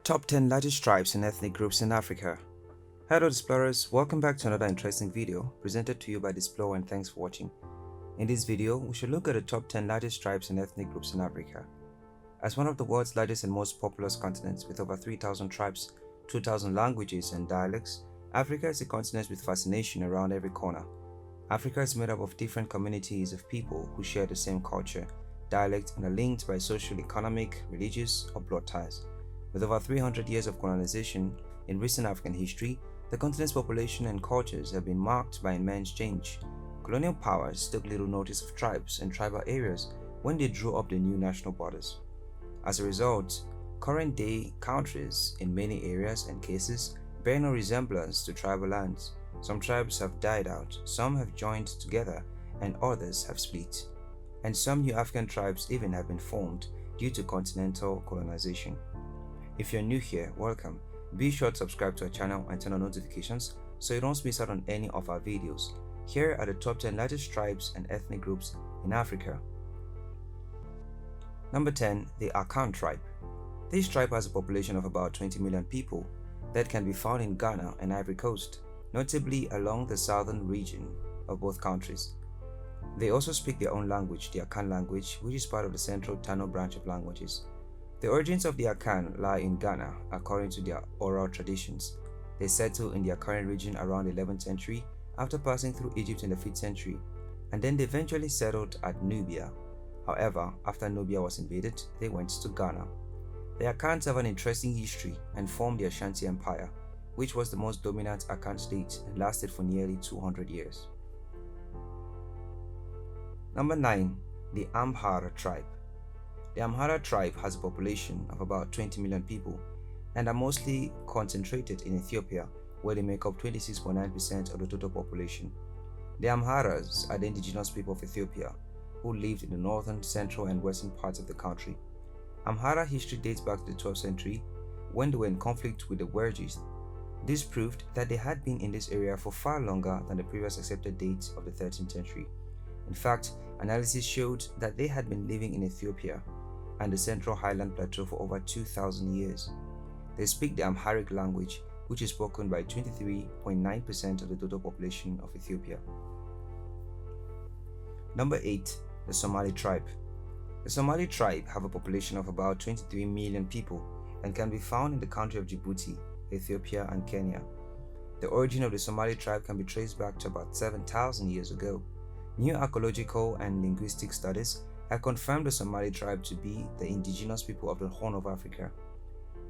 Top 10 largest tribes and ethnic groups in Africa. Hello Displorers, welcome back to another interesting video presented to you by Displore, and thanks for watching. In this video, we should look at the top 10 largest tribes and ethnic groups in Africa. As one of the world's largest and most populous continents with over 3,000 tribes, 2,000 languages and dialects, Africa is a continent with fascination around every corner. Africa is made up of different communities of people who share the same culture, dialect and are linked by social, economic, religious or blood ties. With over 300 years of colonization in recent African history, the continent's population and cultures have been marked by immense change. Colonial powers took little notice of tribes and tribal areas when they drew up the new national borders. As a result, current-day countries in many areas and cases bear no resemblance to tribal lands. Some tribes have died out, some have joined together, and others have split. And some new African tribes even have been formed due to continental colonization. If you're new here, welcome. Be sure to subscribe to our channel and turn on notifications so you don't miss out on any of our videos. Here are the top 10 largest tribes and ethnic groups in Africa. Number 10. The AKAN tribe. This tribe has a population of about 20 million people that can be found in Ghana and Ivory Coast, notably along the southern region of both countries. They also speak their own language, the AKAN language, which is part of the Central Tano branch of languages. The origins of the AKAN lie in Ghana according to their oral traditions. They settled in their current region around the 11th century after passing through Egypt in the 5th century, and then they eventually settled at Nubia. However, after Nubia was invaded, they went to Ghana. The AKANs have an interesting history and formed the Ashanti Empire, which was the most dominant AKAN state and lasted for nearly 200 years. Number 9. The AMHARA tribe. The AMHARA tribe has a population of about 20 million people and are mostly concentrated in Ethiopia, where they make up 26.9% of the total population. The Amharas are the indigenous people of Ethiopia who lived in the northern, central and western parts of the country. Amhara history dates back to the 12th century when they were in conflict with the Wergis. This proved that they had been in this area for far longer than the previous accepted date of the 13th century. In fact, analysis showed that they had been living in Ethiopia and the Central Highland Plateau for over 2,000 years. They speak the Amharic language, which is spoken by 23.9% of the total population of Ethiopia. Number 8. The Somali tribe. The Somali tribe have a population of about 23 million people and can be found in the country of Djibouti, Ethiopia and Kenya. The origin of the Somali tribe can be traced back to about 7,000 years ago. New archaeological and linguistic studies have confirmed the Somali tribe to be the indigenous people of the Horn of Africa.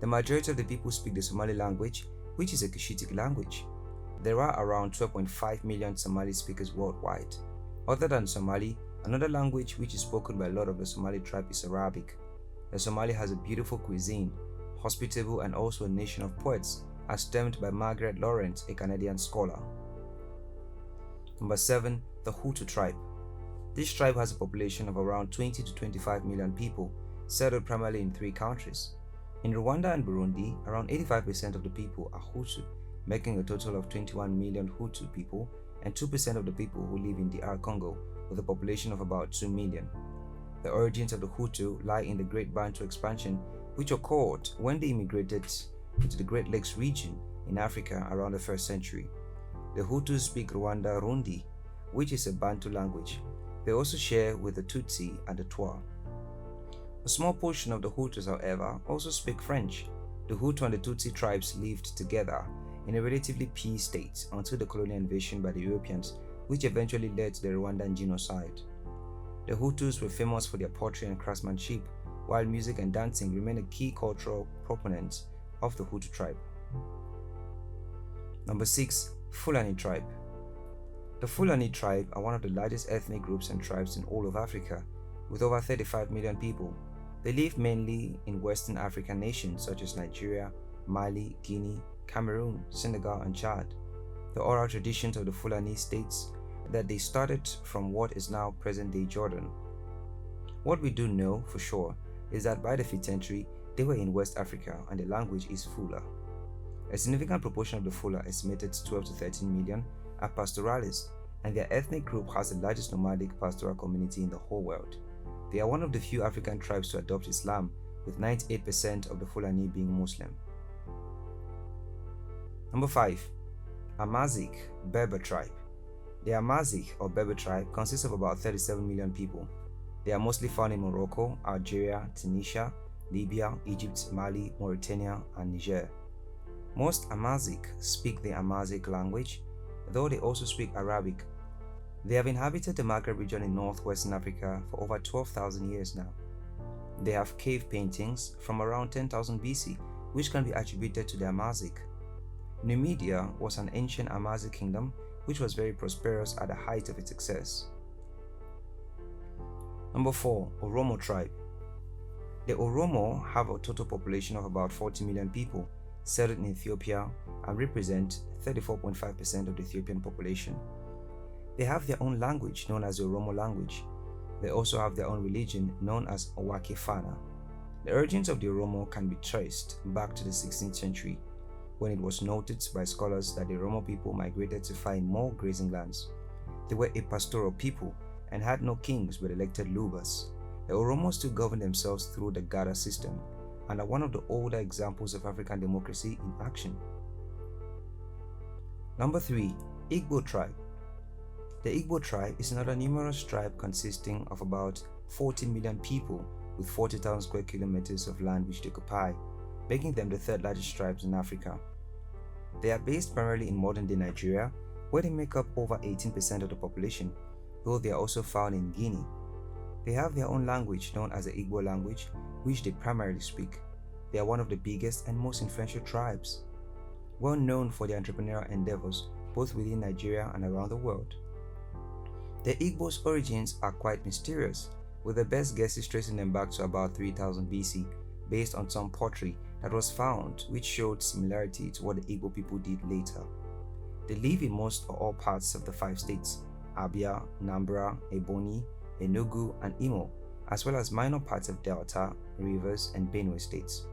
The majority of the people speak the Somali language, which is a Cushitic language. There are around 12.5 million Somali speakers worldwide. Other than Somali, another language which is spoken by a lot of the Somali tribe is Arabic. The Somali has a beautiful cuisine, hospitable and also a nation of poets, as termed by Margaret Lawrence, a Canadian scholar. Number 7. The HUTU tribe. This tribe has a population of around 20 to 25 million people, settled primarily in 3 countries. In Rwanda and Burundi, around 85% of the people are Hutu, making a total of 21 million Hutu people and 2% of the people who live in DR Congo, with a population of about 2 million. The origins of the Hutu lie in the Great Bantu expansion, which occurred when they immigrated into the Great Lakes region in Africa around the 1st century. The Hutus speak Rwanda-Rundi, which is a Bantu language. They also share with the Tutsi and the Twa. A small portion of the Hutus, however, also speak French. The Hutu and the Tutsi tribes lived together in a relatively peace state until the colonial invasion by the Europeans, which eventually led to the Rwandan genocide. The Hutus were famous for their pottery and craftsmanship, while music and dancing remain a key cultural proponent of the Hutu tribe. Number 6. Fulani tribe. The Fulani tribe are one of the largest ethnic groups and tribes in all of Africa, with over 35 million people. They live mainly in Western African nations such as Nigeria, Mali, Guinea, Cameroon, Senegal, and Chad. The oral traditions of the Fulani states that they started from what is now present-day Jordan. What we do know for sure is that by the 5th century, they were in West Africa and the language is Fula. A significant proportion of the Fula, estimated 12 to 13 million, are pastoralists, and their ethnic group has the largest nomadic pastoral community in the whole world. They are one of the few African tribes to adopt Islam, with 98% of the Fulani being Muslim. Number 5. AMAZIGH Berber tribe. The AMAZIGH or Berber tribe consists of about 37 million people. They are mostly found in Morocco, Algeria, Tunisia, Libya, Egypt, Mali, Mauritania, and Niger. Most AMAZIGH speak the AMAZIGH language, though they also speak Arabic. They have inhabited the Maghreb region in northwestern Africa for over 12,000 years now. They have cave paintings from around 10,000 BC, which can be attributed to the AMAZIGH. Numidia was an ancient AMAZIGH kingdom which was very prosperous at the height of its success. Number 4. Oromo tribe. The Oromo have a total population of about 40 million people settled in Ethiopia and represent 34.5% of the Ethiopian population. They have their own language known as the Oromo language. They also have their own religion known as Owakefana. The origins of the Oromo can be traced back to the 16th century, when it was noted by scholars that the Oromo people migrated to find more grazing lands. They were a pastoral people and had no kings but elected lubas. The Oromo still govern themselves through the Gada system and are one of the older examples of African democracy in action. Number 3. IGBO tribe. The IGBO tribe is another numerous tribe consisting of about 40 million people with 40,000 square kilometers of land which they occupy, making them the third largest tribes in Africa. They are based primarily in modern-day Nigeria, where they make up over 18% of the population, though they are also found in Guinea. They have their own language known as the Igbo language, which they primarily speak. They are one of the biggest and most influential tribes, well known for their entrepreneurial endeavors both within Nigeria and around the world. The Igbo's origins are quite mysterious, with the best guesses tracing them back to about 3000 BC, based on some pottery that was found which showed similarity to what the Igbo people did later. They live in most or all parts of the 5 states, Abia, Anambra, Ebonyi, Enugu, and Imo, as well as minor parts of Delta, Rivers, and Benue states.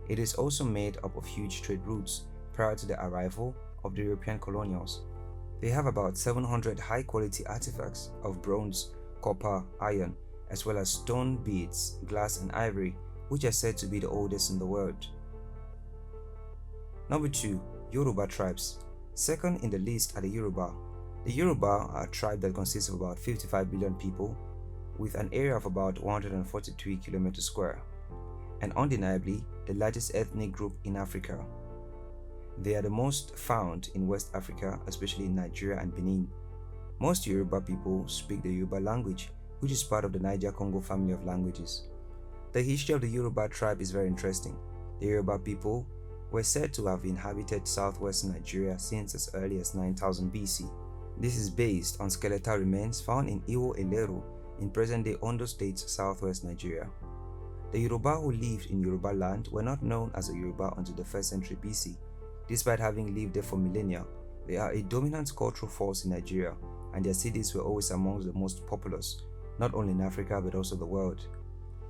It is also made up of huge trade routes prior to the arrival of the European colonials. They have about 700 high-quality artifacts of bronze, copper, iron, as well as stone beads, glass, and ivory, which are said to be the oldest in the world. Number 2. Yoruba tribes. Second in the list are the Yoruba. The Yoruba are a tribe that consists of about 55 billion people with an area of about 143 kilometers square, and undeniably the largest ethnic group in Africa. They are the most found in West Africa, especially in Nigeria and Benin. Most Yoruba people speak the Yoruba language, which is part of the Niger-Congo family of languages. The history of the Yoruba tribe is very interesting. The Yoruba people were said to have inhabited southwestern Nigeria since as early as 9000 BC. This is based on skeletal remains found in Iwo Eleru in present-day Ondo State, southwest Nigeria. The Yoruba who lived in Yoruba land were not known as the Yoruba until the 1st century BC. Despite having lived there for millennia, they are a dominant cultural force in Nigeria, and their cities were always amongst the most populous, not only in Africa but also the world.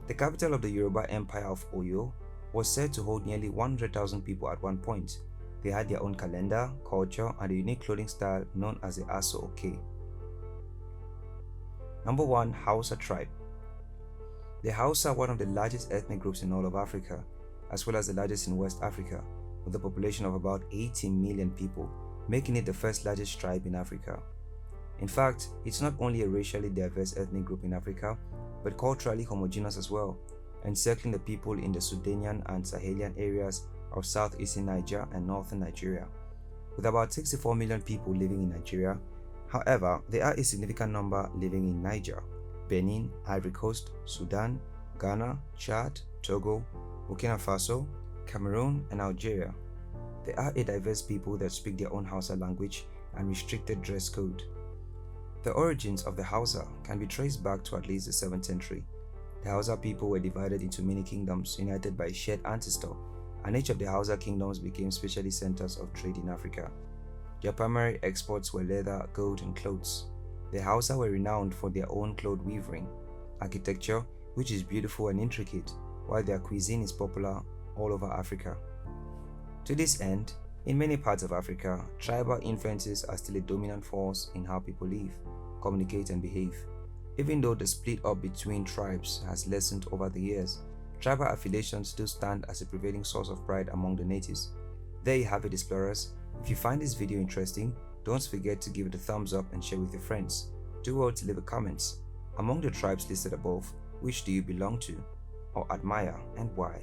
The capital of the Yoruba Empire of Oyo was said to hold nearly 100,000 people at one point. They had their own calendar, culture, and a unique clothing style known as the Aso Oke. Number 1. Hausa tribe. The Hausa are one of the largest ethnic groups in all of Africa, as well as the largest in West Africa, with a population of about 18 million people, making it the first largest tribe in Africa. In fact, it's not only a racially diverse ethnic group in Africa, but culturally homogeneous as well, encircling the people in the Sudanian and Sahelian areas of southeastern Niger and northern Nigeria. With about 64 million people living in Nigeria, however, there are a significant number living in Niger, Benin, Ivory Coast, Sudan, Ghana, Chad, Togo, Burkina Faso, Cameroon, and Algeria. They are a diverse people that speak their own Hausa language and restricted dress code. The origins of the Hausa can be traced back to at least the 7th century. The Hausa people were divided into many kingdoms united by a shared ancestor, and each of the Hausa kingdoms became specialty centers of trade in Africa. Their primary exports were leather, gold, and clothes. The Hausa were renowned for their own cloth weaving, architecture, which is beautiful and intricate, while their cuisine is popular all over Africa. To this end, in many parts of Africa, tribal influences are still a dominant force in how people live, communicate, and behave. Even though the split up between tribes has lessened over the years, tribal affiliations still stand as a prevailing source of pride among the natives. There you have it, Displorers. If you find this video interesting, don't forget to give it a thumbs up and share with your friends. Do well to leave a comment. Among the tribes listed above, which do you belong to or admire and why?